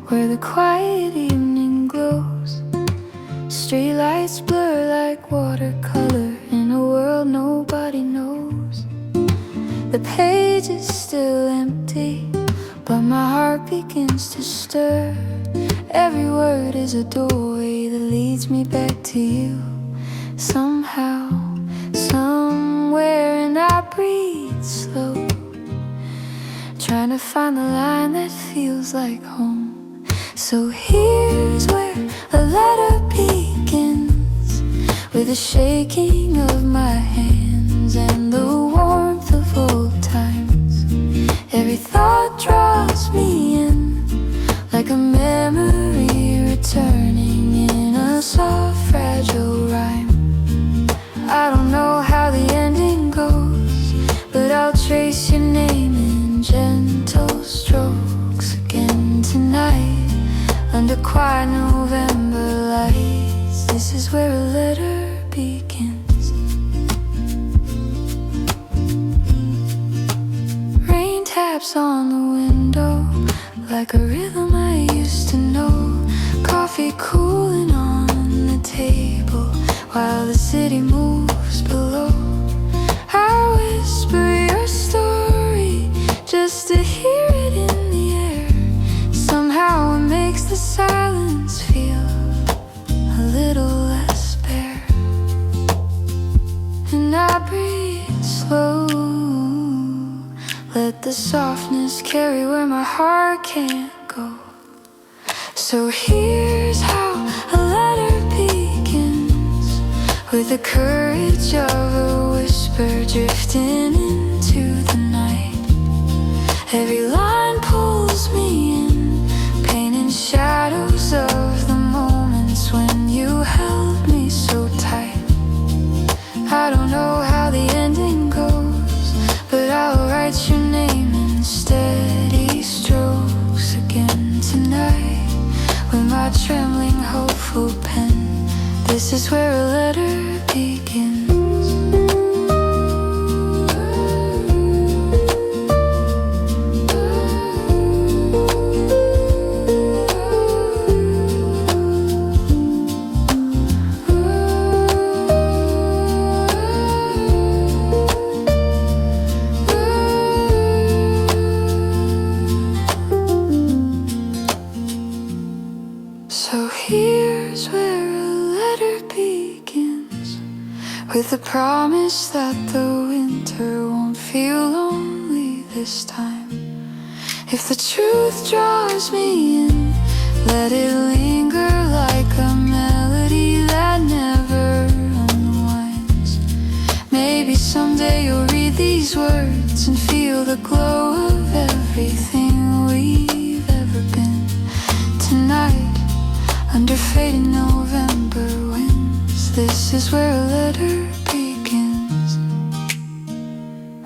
where the quiet evening glows. Streetlights blur like watercolor in a world nobody knows. The page is still empty, but my heart begins to stir. Every word is a doorway that leads me back to you. Somehow, somewhere, and I breathe slow, trying to find the line that feels like home. So here's where a letter begins, with the shaking of my hands and the warmth of old times. Every thought draws me in, like a memory returning in a soft, fragile rhyme. I don't know how the ending goes, but I'll trace your name in gentle strokes again tonight, under quiet November lights. This is where a letter begins. Rain taps on the window like a rhythm I used to know. Coffee cooling on the table while the city moves below. I whisper your story just to hear it in the air. Somehow it makes the silence feel a little less bare. And I breathe slow, let the softness carry where my heart can't go. So here's how a letter begins, with the courage of a whisper drifting into the night. Every line pulls me in, painting shadows of the moments when you held me so tight. I don't know how the ending goes, but I'll write your name in steady strokes again tonight, with my trembling, hopeful pen. This is where a letter begins. With the promise that the winter won't feel lonely this time. If the truth draws me in, let it linger like a melody that never unwinds. Maybe someday you'll read these words and feel the glow of everything we've ever been. Tonight, under fading November winds, this is where a letter begins.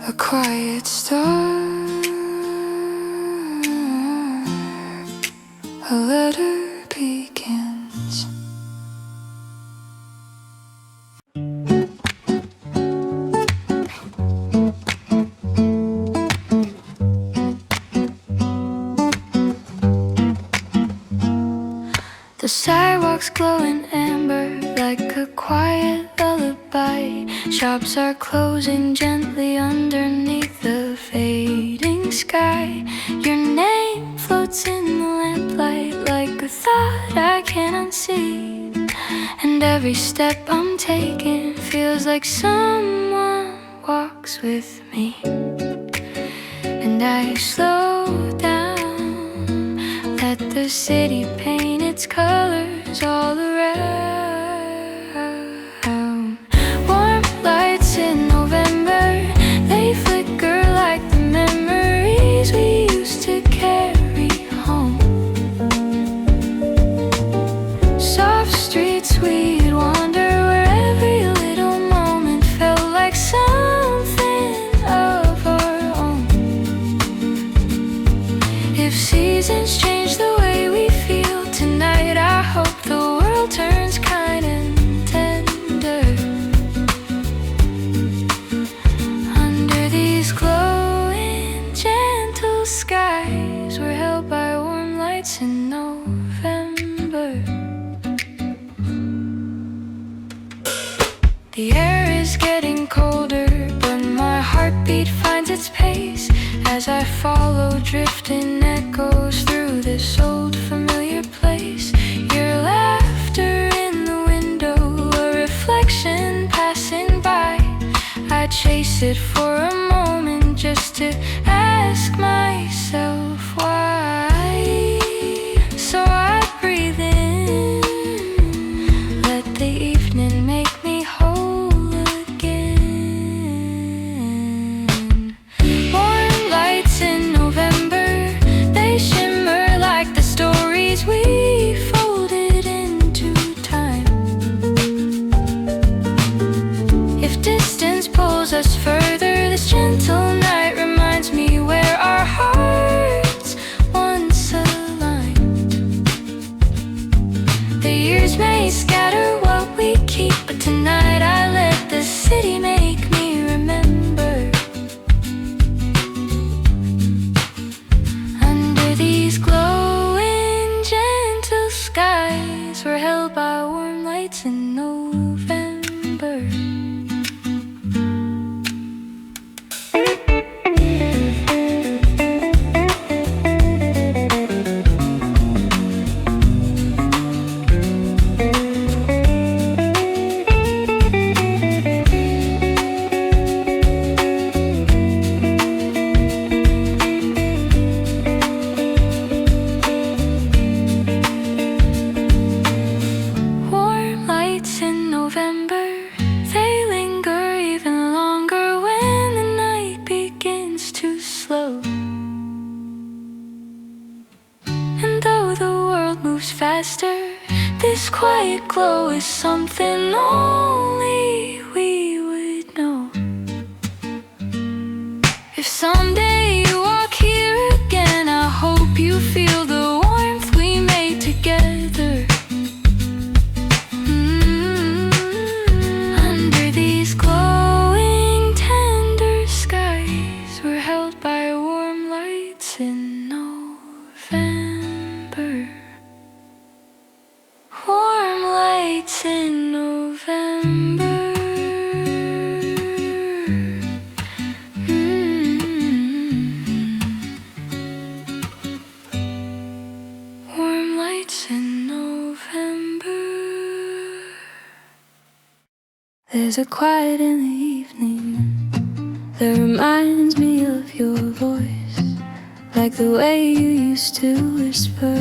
A quiet start, a letter begins. The sidewalks glowing amber like a quiet lullaby. Shops are closing gently underneath the fading sky. Your name floats in the lamplight like a thought I can't unsee. And every step I'm taking feels like someone walks with me. And I slow down, let the city paint its colors all around. Warm lights in November, they flicker like the memories we used to carry home. Soft streets we'd wander, where every little moment felt like something of our own. If seasons change the way we feel tonight, I hope the world turns lights in November. The air is getting colder, but my heartbeat finds its pace as I follow drifting echoes through this old familiar place. Your laughter in the window, a reflection passing by. I chase it for a moment just to ask myself why. So I breathe in, let the evening make me whole again. Warm lights in November, they shimmer like the stories we folded into time. If distance pulls us further, this gentle night reminds me where our hearts once aligned. The years may scatter what we keep, but tonight I let the city make me remember. Under these glowing gentle skies, we're held by warm lights in November. Warm lights in November, they linger even longer when the night begins to slow. And though the world moves faster, this quiet glow is something only we would know. If someday you walk here again, I hope you feel the warmth we made together. Under these glowing tender skies, we're held by warm lights in November. Warm lights in November. Warm lights in November. There's a quiet in the evening that reminds me of your voice, like the way you used to whisper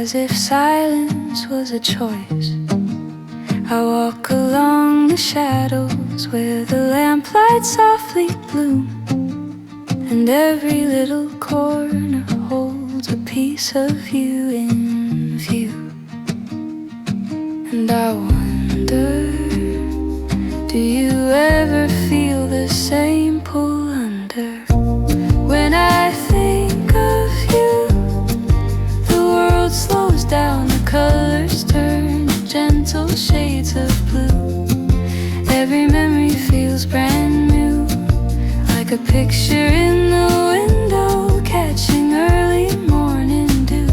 as if silence was a choice. I walk along the shadows where the lamplight softly bloom, and every little corner holds a piece of you in view. And I wonder, do you ever feel the same pull under? When I think of you, the world slows down, the colors turn to gentle shades of blue. Every memory feels brand new, like a picture in the window, catching early morning dew.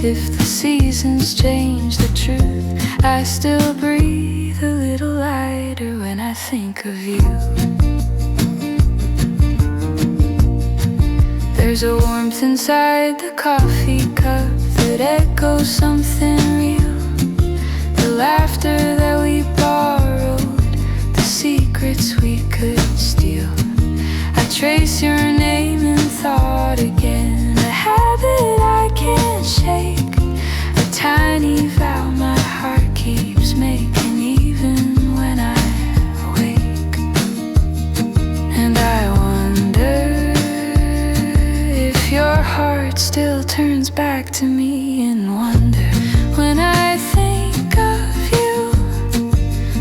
If the seasons change the truth, I still breathe a little lighter when I think of you. There's a warmth inside the coffee cup that echoes something real. The laughter that we borrowed, the secrets we could steal. I trace your name in thought again, a habit I can't shake, a tiny vow my heart keeps making even when I awake. And I wonder if your heart still turns back to me in wonder. When I think of you,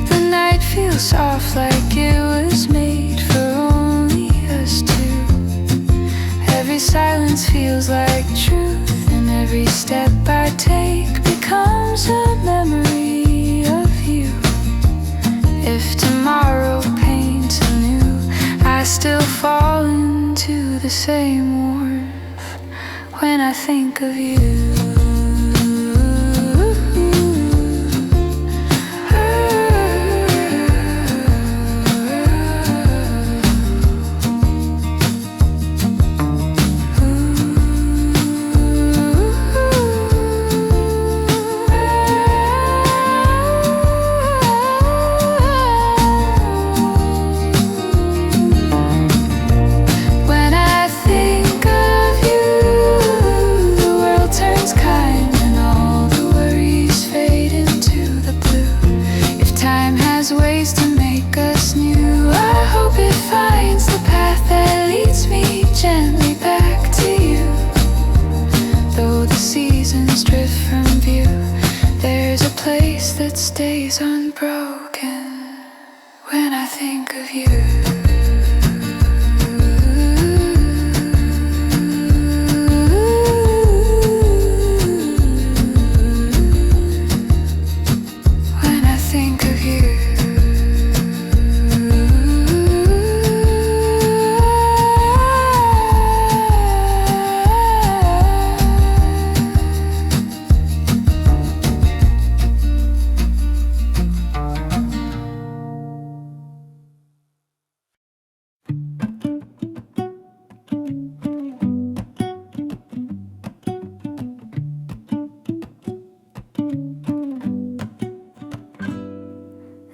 the night feels soft like it was made for only us two. Every silence feels like truth, and every step I take becomes a memory of you. If tomorrow paints anew, I still fall into the same warmth when I think of you. that stays unbroken when I think of you.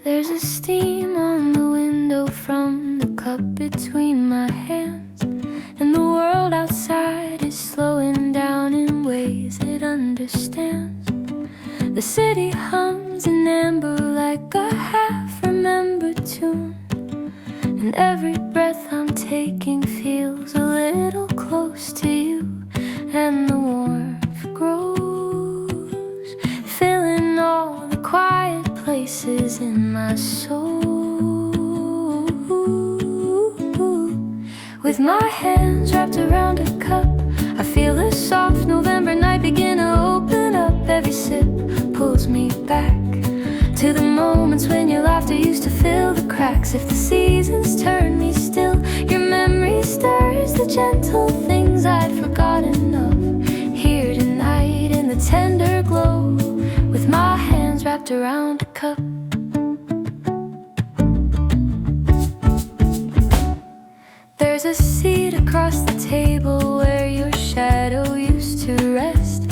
There's a steam on the window from the cup between my hands, and the world outside is slowing down in ways it understands. The city hums in amber like a half-remembered tune, and every breath I'm taking feels a little close to you, and the warmth grows, filling all the quiet places in my soul. With my hands wrapped around a cup, I feel a soft November night begin to open up. Every sip pulls me back to the moments when your laughter used to fill the cracks. If the seasons turn me still, your memory stirs the gentle things I'd forgotten of. Here tonight in the tender glow, with my hands wrapped around a cup. There's a seat across the table where your shadow used to rest,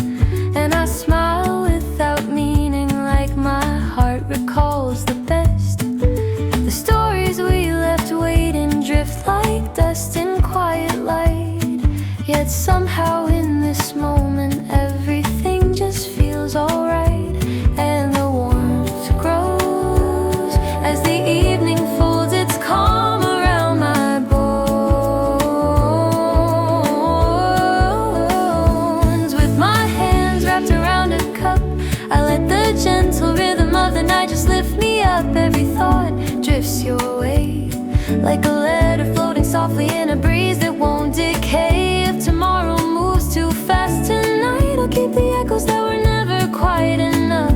and I smile without meaning like my heart recalls the best. The stories we left waiting drift like dust in quiet light, yet somehow in this moment everything just feels alright, and the warmth grows as the evening folds its calm around my bones. With my hands wrapped around a cup, I let the gentle rhythm of the night just lift me up. Every thought drifts your way like a letter floating softly in a breeze that won't decay. If tomorrow moves too fast tonight, I'll keep the echoes that were never quite enough.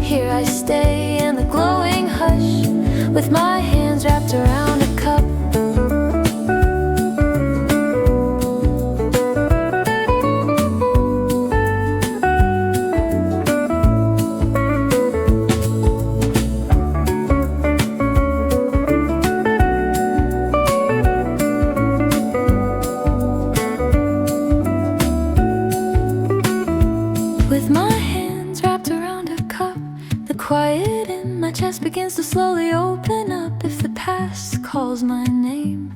Here I stay in the glowing hush, with my hands wrapped around a cup. With my hands wrapped around a cup, the quiet in my chest begins to slowly open up. If the past calls my name,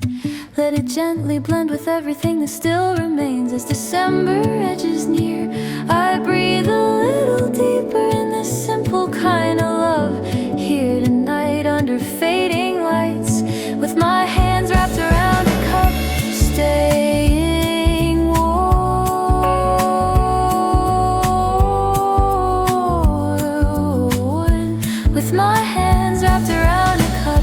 let it gently blend with everything that still remains. As December edges near, I breathe a little deeper in this simple kind of love. Here tonight under fading lights, with my hands wrapped around a cup, staying warm. With my hands wrapped around a cup.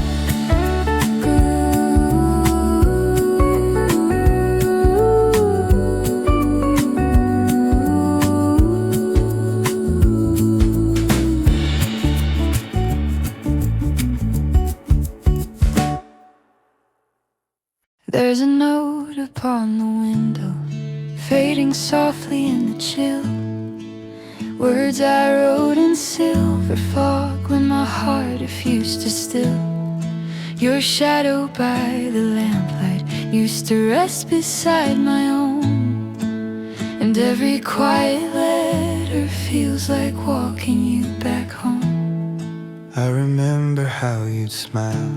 There's a note upon the window, fading softly in the chill. Words I wrote in silver fog when my heart refused to still. Your shadow by the lamplight used to rest beside my own, and every quiet letter feels like walking you back home. I remember how you'd smile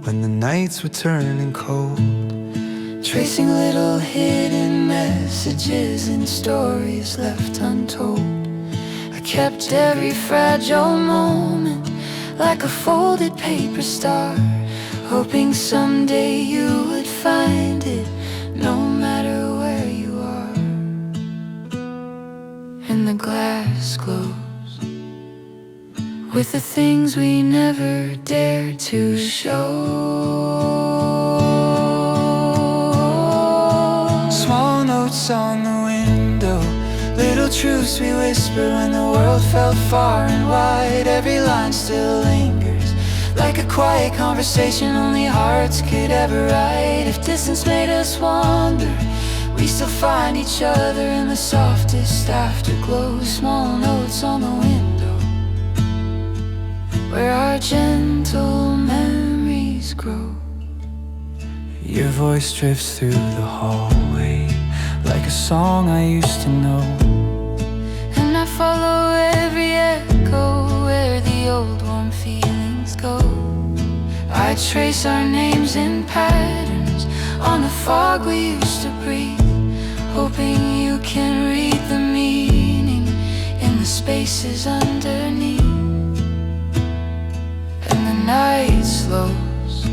when the nights were turning cold, tracing little hidden messages and stories left untold. I kept every fragile moment like a folded paper star, hoping someday you would find it, no matter where you are. And the glass glows with the things we never dared to show. Small notes on the window, little truths we whisper when the world felt far and wide. Every line still lingers, like a quiet conversation only hearts could ever write. If distance made us wander, we still find each other in the softest afterglow. Small notes on the window, where our gentle memories grow. Your voice drifts through the hallway, like a song I used to know. And I follow every echo where the old warm feelings go. I trace our names in patterns on the fog we used to breathe, hoping you can read the meaning in the spaces underneath. And the night slows,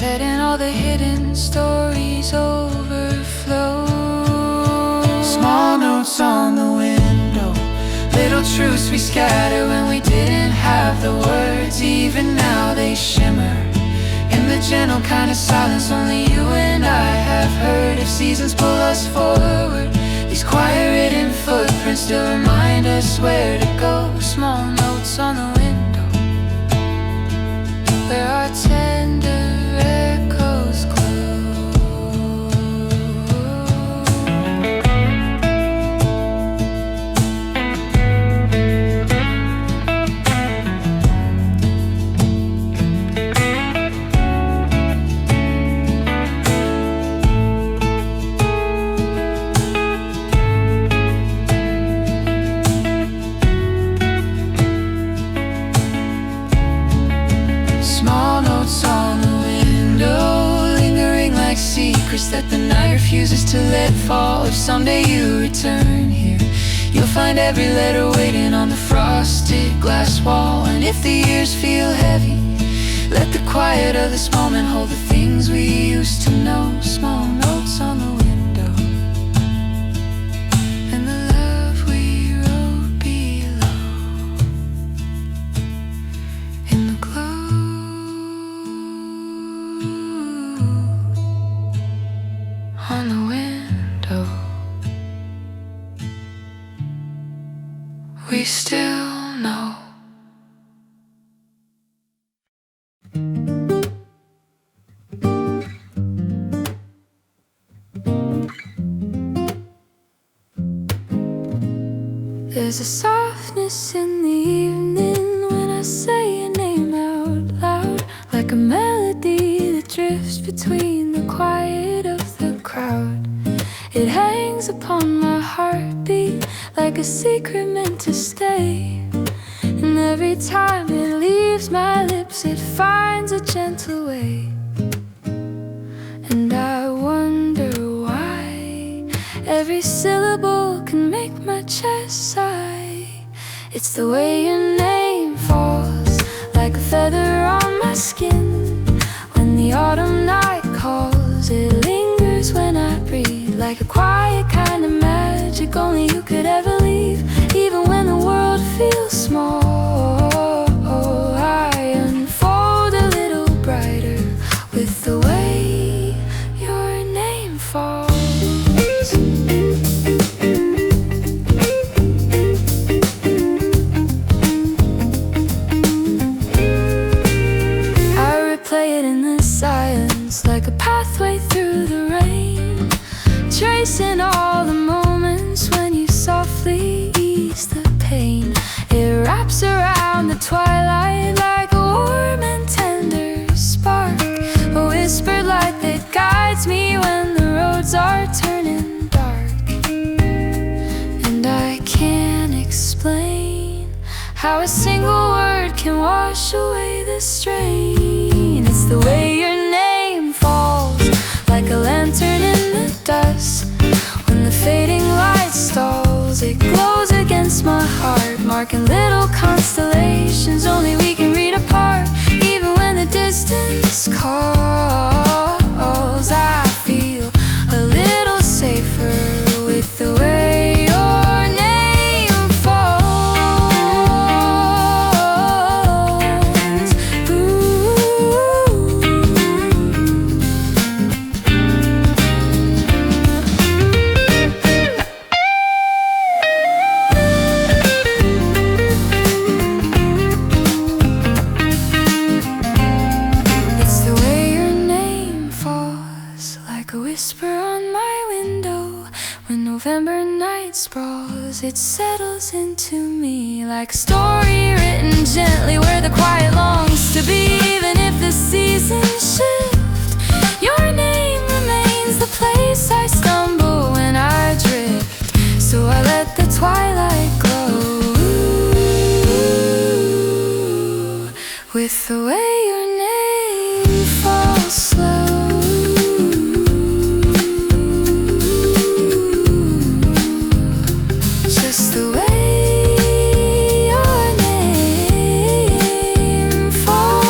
letting all the hidden stories overflow. Small notes on the window, little truths we scatter when we didn't have the words. Even now they shimmer in the gentle kind of silence only you and I have heard. If seasons pull us forward, these quiet written footprints still remind us where to go. Small notes on the window, where our tender echoes glow. Secrets that the night refuses to let fall. If someday you return here, you'll find every letter waiting on the frosted glass wall. And if the years feel heavy, let the quiet of this moment hold the things we used to know. Small notes on the window, and the love we wrote below. In the glow on the window, we still know. There's a softness in the evening when I say your name out loud, like a melody that drifts between the quiet of the crowd. It hangs upon my heartbeat like a secret meant to stay. And every time it leaves my lips, it finds a gentle way. And I wonder why every syllable can make my chest sigh. It's the way your name falls like a feather on my skin when the autumn night calls. It lingers when I breathe, like a quiet kind of magic only you could ever leave. Even when the world feels small, I unfold a little brighter with the way your name falls. I replay it in the silence like a pathway through the rain, tracing all the moments when you softly ease the pain. It wraps around the twilight like a warm and tender spark, a whispered light that guides me when the roads are turning dark. And I can't explain how a single word can wash away the strain. It's the way your name falls like a lantern in the dust. When the fading light stalls, it glows against my heart, marking little constellations only we can read apart. Even when the distance calls, I feel a little safer with the way your name falls. falls, it settles into me like a story written gently where the quiet longs to be. Even if the seasons shift, your name remains the place I stumble when I drift. So I let the twilight glow with the way your name falls slow. Just the way your name falls.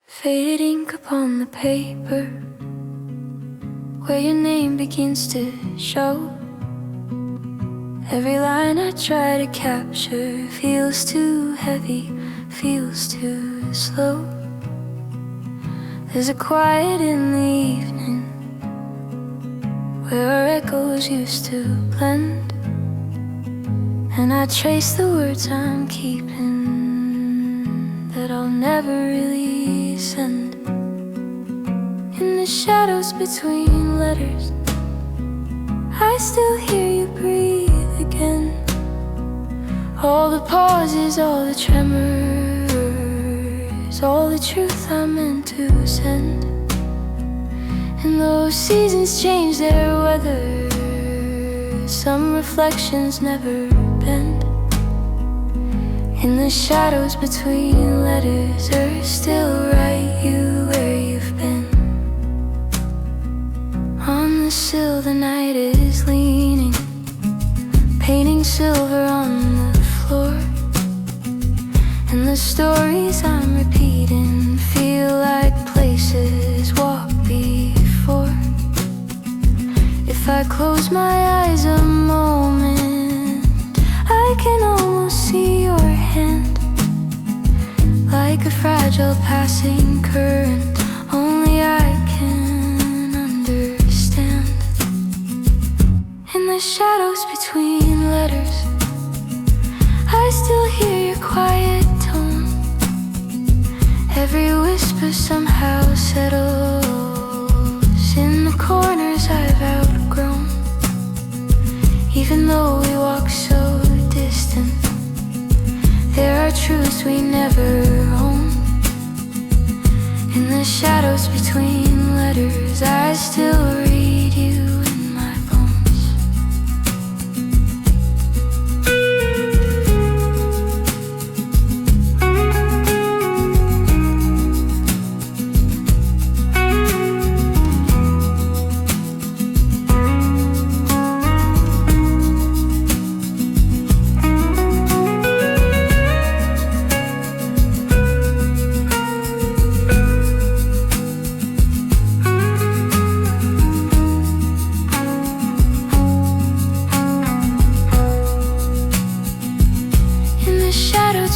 Faded ink upon the paper, where your name begins to show. Every line I try to capture feels too heavy, feels too slow. There's a quiet in the evening where our echoes used to blend, and I trace the words I'm keeping that I'll never really send. In the shadows between letters, I still hear you breathe again. All the pauses, all the tremors, all the truth I meant to send. And those seasons change their weather, some reflections never bend. In the shadows between letters, Earth still write you where you've been. On the sill the night is leaning, painting silver on the floor. And the stories I'm repeating feel like places walked before. If I close my eyes a moment, I can almost see your hand, like a fragile passing current only I can understand. In the shadows between letters, I still hear your quiet tone. Every whisper somehow settles in the corners I've outgrown. Even though we walk so distant, there are truths we never own. In the shadows between letters, I still read you in my bones.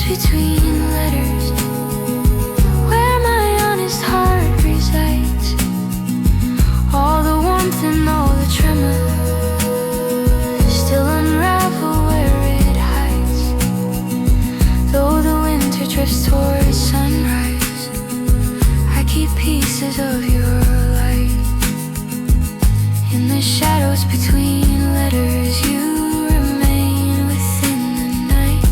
Between letters, where my honest heart resides, all the warmth and all the tremor still unravel where it hides. Though the winter drifts towards sunrise, I keep pieces of your light. In the shadows between letters, you remain within the night.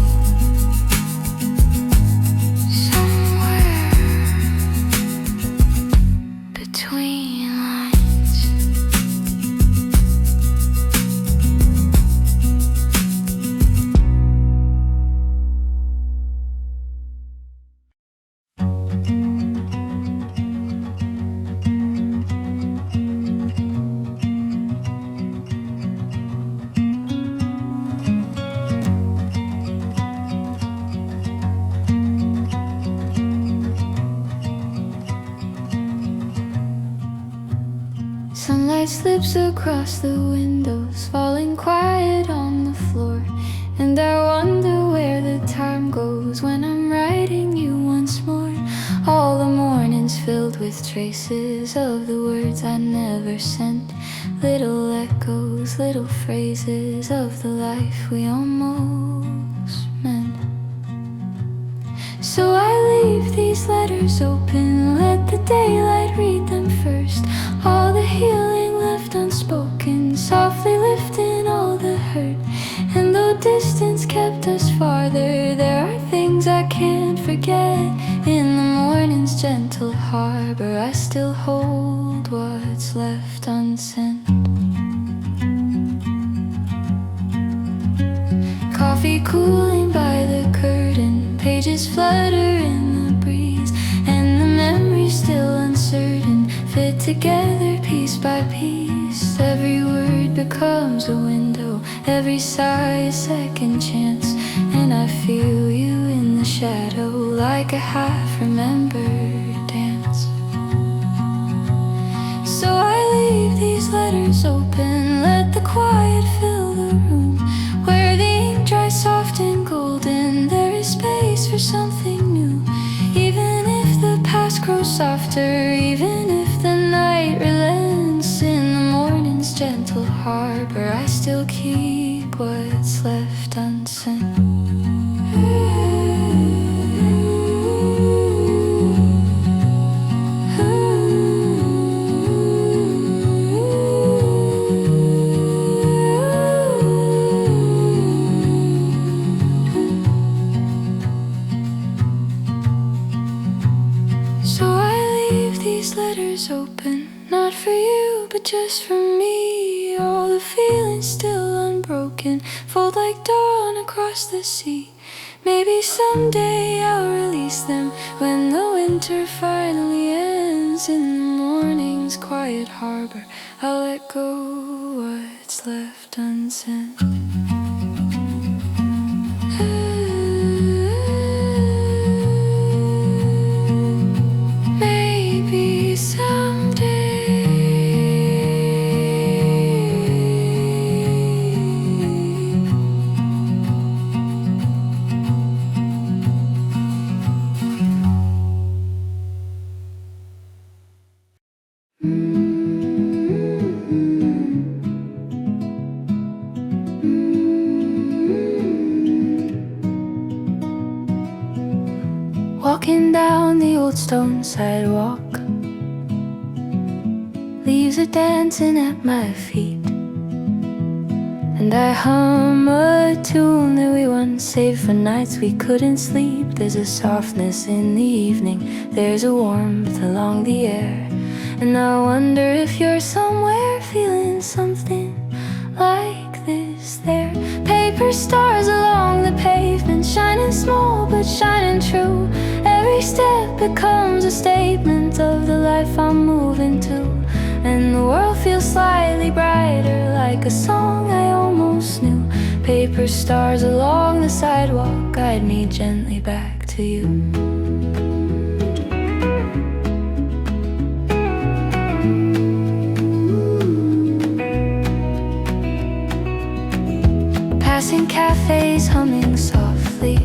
Between lines. Sunlight slips across the windows, falling quiet on the floor. And I wonder where the time goes when I'm right with traces of the words I never sent. Little echoes, little phrases of the life we almost meant. So I leave these letters open, let the daylight read them first. All the healing left unspoken, softly lifting all the hurt. And though distance kept us farther, there are things I can't forget. In the morning's gentle harbor, I still hold what's left unsent. Coffee cooling by the curtain, pages flutter in the breeze, and the memories still uncertain fit together piece by piece. Every word becomes a window, every sigh a second chance, and I feel you in the shadow like a half-remembered dance. So I leave these letters open, let the quiet fill the room. Where the ink dries soft and golden, there is space for something new. Even if the past grows softer, even if the night relents, in the morning's gentle harbor, I still keep what's left unsent. Open, not for you, but just for me. All the feelings still unbroken, fold like dawn across the sea. Maybe someday I'll release them when the winter finally ends. In the morning's quiet harbor, I'll let go what's left unsent. Walking down the old stone sidewalk, leaves are dancing at my feet, and I hum a tune that we once saved for nights we couldn't sleep. There's a softness in the evening, there's a warmth along the air, and I wonder if you're somewhere feeling something like this there. Paper stars along the pavement, shining small but shining true. Every step becomes a statement of the life I'm moving to, and the world feels slightly brighter, like a song I almost knew. Paper stars along the sidewalk guide me gently back to you. Passing cafes humming softly,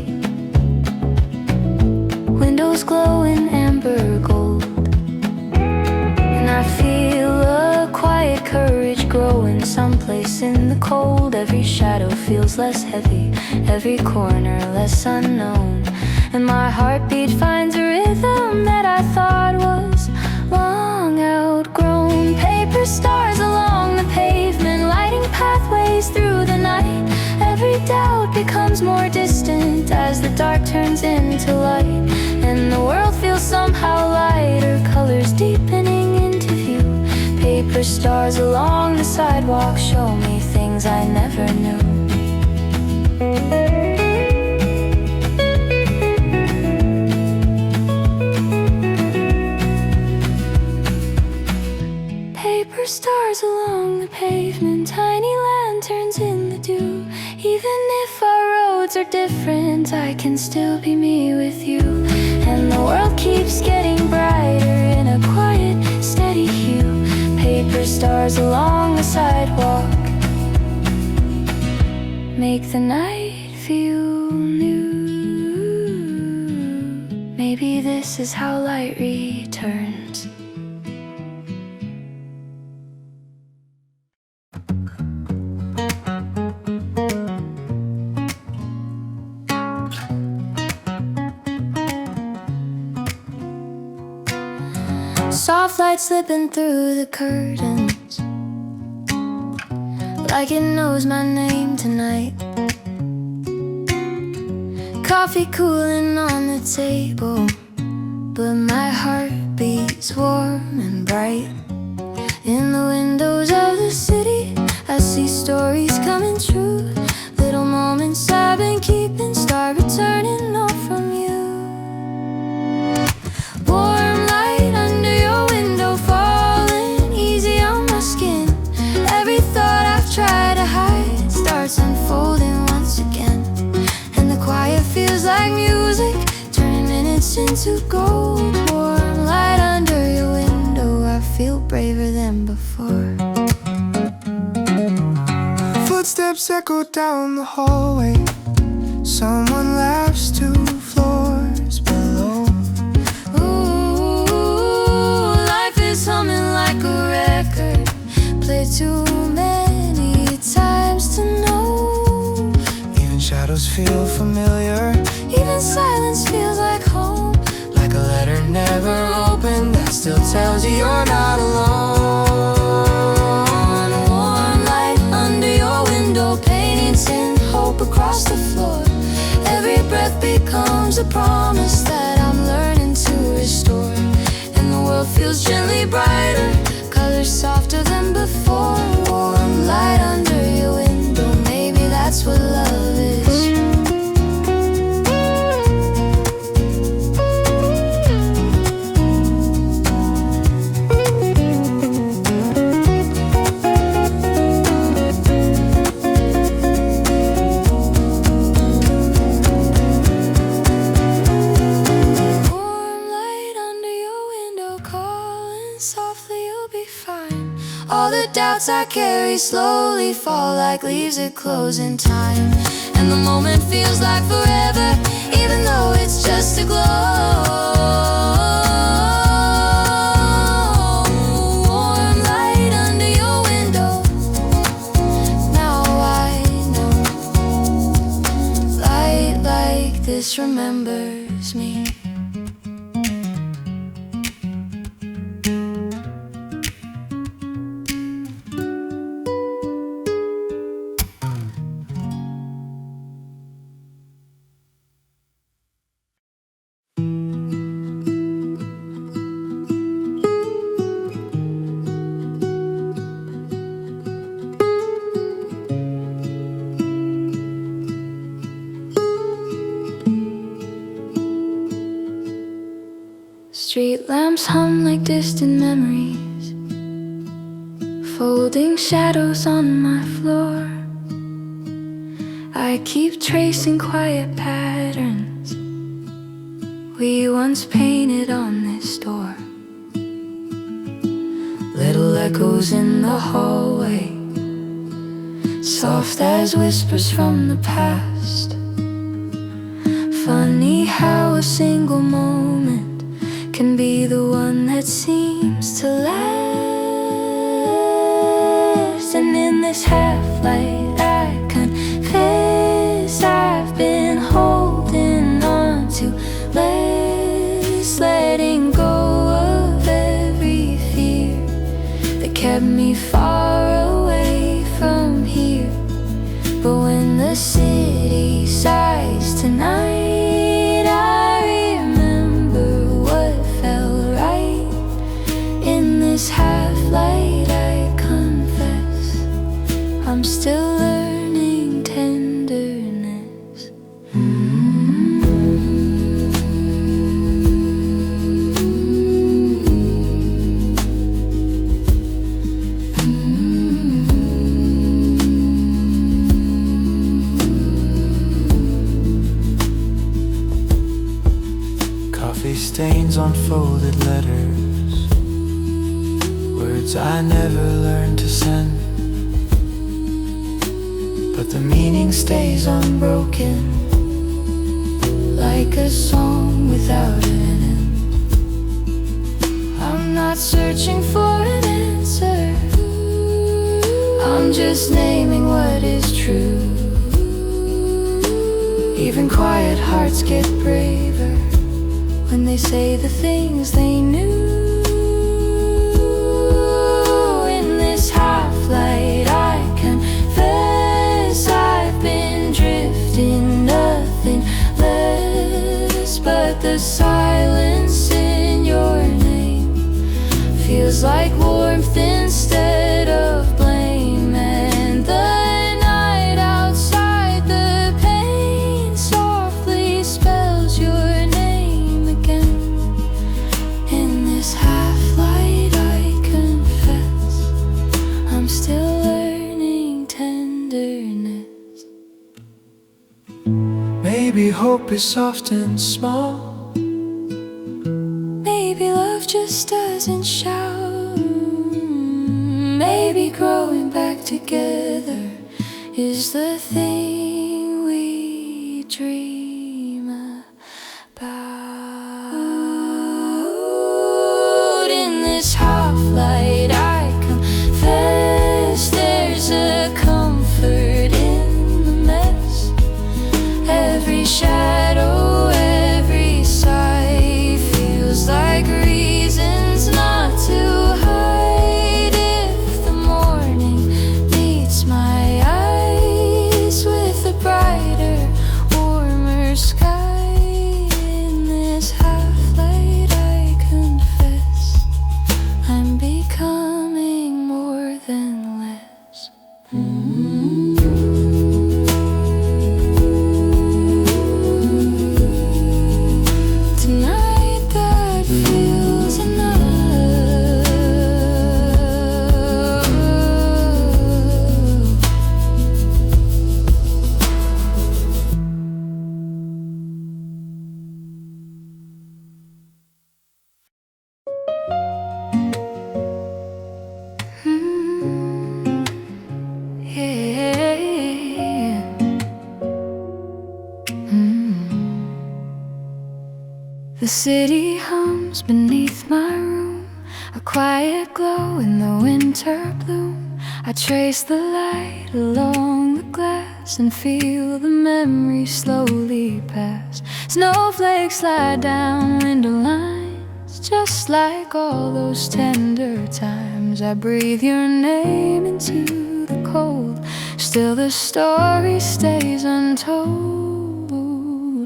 windows glow in amber gold, and I feel a quiet courage growing someplace in the cold. Every shadow feels less heavy, every corner less unknown, and my heartbeat finds a rhythm that I thought was long outgrown. Paper stars along the pavement, lighting pathways through the night. Every doubt becomes more distant as the dark turns into light, and the world feels somehow lighter, colors deepening into view. Paper stars along the sidewalk show me things I never knew. Paper stars along the pavement, tiny lanterns in the dew. Even if our roads are different, I can still be me with you. And the world keeps getting brighter in a quiet, steady hue. Paper stars along the sidewalk make the night feel new. Maybe this is how light returns. Soft light slipping through the curtains, like it knows my name tonight. Coffee cooling on the table, but my heart beats warm and bright. In the windows of the city, I see stories coming true. Little moments I've been keeping start returning all from you. Warm light under your window, falling easy on my skin. Every thought I've tried to hide starts unfolding once again. And the quiet feels like music, turning minutes into gold. Warm light under your window, I feel braver than before. Footsteps echo down the hallway. Someone laughs 2 floors below. Ooh, life is humming like a record, played too many times to know. Even shadows feel familiar. Even silence feels like home, Like a letter never opened that still tells you you're not alone. warm light under your window, painting hope across the floor. Every breath becomes a promise that I'm learning to restore. And the world feels gently brighter, colors softer than before. Warm light under your window, maybe that's what love is. All the doubts I carry slowly fall like leaves that close in time. And the moment feels like forever, even though it's just a glow. Warm light under your window, now I know. Light like this remembers me. Street lamps hum like distant memories, folding shadows on my floor. I keep tracing quiet patterns we once painted on this door. Little echoes in the hallway, soft as whispers from the past. Funny how a single moment can be the one that seems to last. And in this half-light I confess I've been holding on to less, letting go of every fear that kept me far away from here. But when the city sighs tonight, this half-light I confess I'm still learning tenderness. Coffee stains on folded letters, words I never learned to send, but the meaning stays unbroken, like a song without an end. I'm not searching for an answer, I'm just naming what is true. Even quiet hearts get braver when they say the things they knew. feels like warmth instead of blame. And the night outside, the pain softly spells your name again. In this half-light I confess I'm still learning tenderness. Maybe hope is soft and small. Maybe love just doesn't shout. Maybe growing back together is the thing we dream about. In this half-light I confess there's a comfort in the mess. Every shadow, every sigh feels like reasons not to hide. If the morning meets my eyes with a brighter, warmer sky, in this half-light I confess I'm becoming more than less. Tonight that feels enough. Yeah. The city hums beneath my room, a quiet glow in the winter bloom. I trace the light along the glass and feel the memories slowly pass. Snowflakes slide down window lines, just like all those tender times. I breathe your name into the cold, still the story stays untold.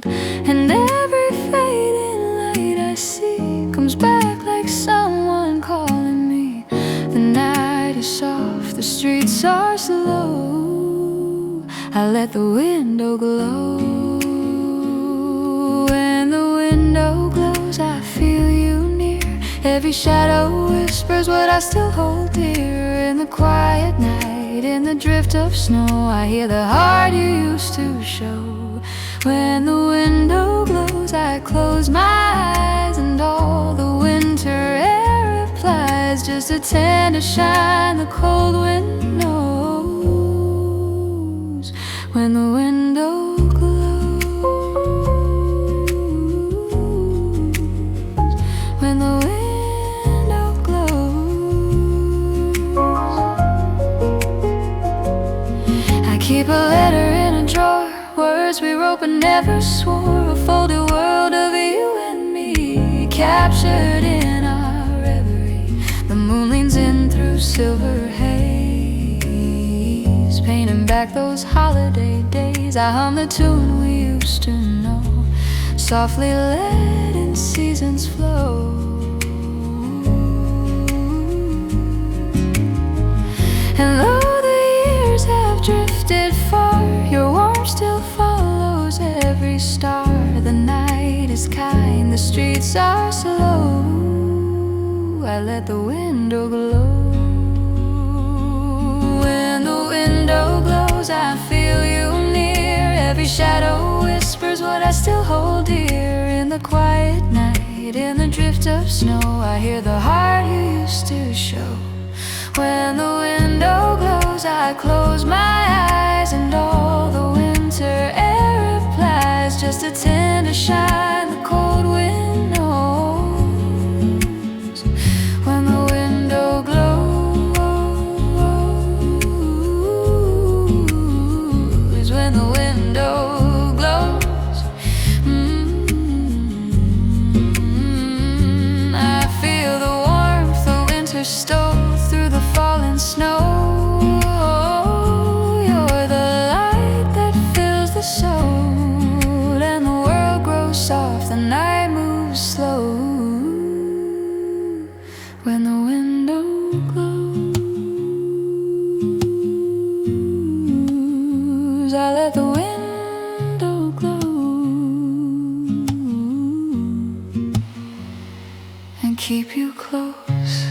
And every fading light I see comes back like someone calling me. The night is soft, the streets are slow. I let the window glow. When the window glows, I feel you near. Every shadow whispers what I still hold dear. In the quiet night, in the drift of snow, I hear the heart you used to show. When the window glows, I close my eyes, and all the winter air replies. Just a tender shine the cold wind knows. When the window glows, when the window glows, I keep a letter in a drawer, words we wrote but never swore. A folded world of you and me, captured in our reverie. The moon leans in through silver haze, painting back those holiday days. I hum the tune we used to know, softly letting seasons flow. And though the years have drifted far, your warmth still follows every star. The night is kind, the streets are slow. I let the window glow. When the window glows, I feel you near. Every shadow whispers what I still hold dear. In the quiet night, in the drift of snow, I hear the heart you used to show. When the window glows, I close my eyes, and all the winter air replies. Just a tender shine the cold wind knows. When the window glows, when the window glows, I feel the warmth the winter stole through the falling snow. You're the light that fills the soul, and the world grows soft, the night moves slow. When the wind keep you close.